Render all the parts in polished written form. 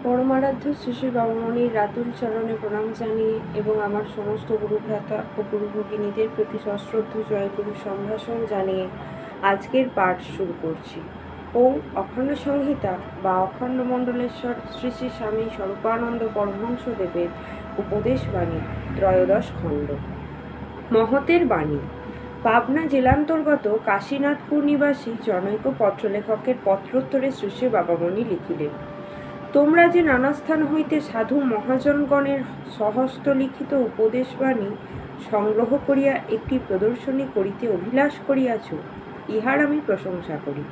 পরমারাধ্য শ্রী শ্রী বাবামণির রাতুল চরণে প্রণাম জানিয়ে এবং আমার সমস্ত গুরুভ্রাতা ও গুরু ভগিনীদের প্রতি সশ্রদ্ধ জয়গুরু সম্ভাষণ জানিয়ে আজকের পাঠ শুরু করছি। ওম অখণ্ড সংহিতা বা অখণ্ড মণ্ডলেশ্বর শ্রী শ্রী স্বামী স্বরূপানন্দ পরমহংসদেবের উপদেশ বাণী, ত্রয়োদশ খণ্ড। মহতের বাণী। পাবনা জেলান্তর্গত কাশীনাথপুর নিবাসী জনৈক পত্রলেখকের পত্রোত্তরে শ্রী শ্রী বাবামণি লিখিলেন, তোমরা যে নানা স্থান হইতে সাধু মহাজনগণের স্বহস্তলিখিত উপদেশবাণী সংগ্রহ করিয়া একটি প্রদর্শনী করিতে অভিলাষ করিয়াছ, ইহার আমি প্রশংসা করি।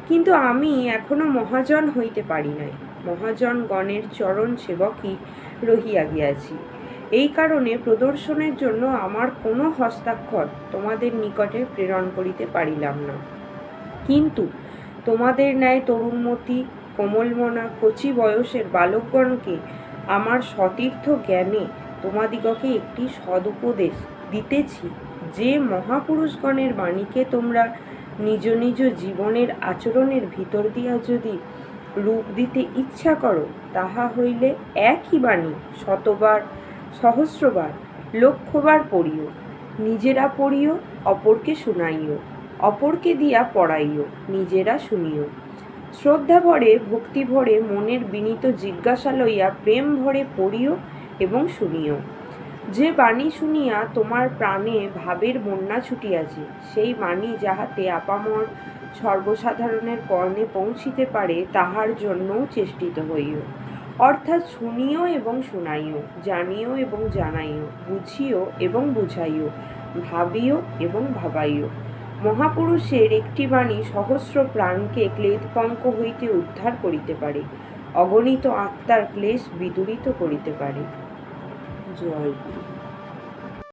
কিন্তু আমি এখনো মহাজন হইতে পারি নাই। মহাজনগণের চরণ সেবকই রহিয়া গিয়াছি। এই কারণে প্রদর্শনের জন্য আমার কোনো হস্তাক্ষর তোমাদের নিকটে প্রেরণ করিতে পারিলাম না। কিন্তু তোমাদের ন্যায় তরুণমতি কোমলমনা কচি বয়সের বালকগণকে আমার সতীর্থ জ্ঞানে তোমাদিগকে একটি সদুপদেশ দিতেছি, যে মহাপুরুষগণের বাণীকে তোমরা নিজ নিজ জীবনের আচরণের ভিতর দিয়া যদি রূপ দিতে ইচ্ছা করো, তাহা হইলে একই বাণী শতবার সহস্রবার লক্ষবার পড়িও, নিজেরা পড়িও, অপরকে শুনাইও, অপরকে দিয়া পড়াইও, নিজেরা শুনিও। শ্রদ্ধা ভরে ভক্তি ভরে মনের বিনীত জিজ্ঞাসা লইয়া প্রেম ভরে পড়িও এবং শুনিও। যে বাণী শুনিয়া তোমার প্রাণে ভাবের বন্যা ছুটিয়াছে, সেই বাণী যাহাতে আপামর সর্বসাধারণের কর্ণে পৌঁছিতে পারে, তাহার জন্যও চেষ্টিত হইও। অর্থাৎ শুনিও এবং শুনাইও, জানিও এবং জানাইও, বুঝিও এবং বুঝাইও, ভাবিও এবং ভাবাইও। মহাপুরুষের একটি বাণী সহস্র প্রাণকে ক্লেদপঙ্ক হইতে উদ্ধার করিতে পারে, অগণিত আত্মার ক্লেশ বিদূরিত করিতে পারে। জয় গুরু।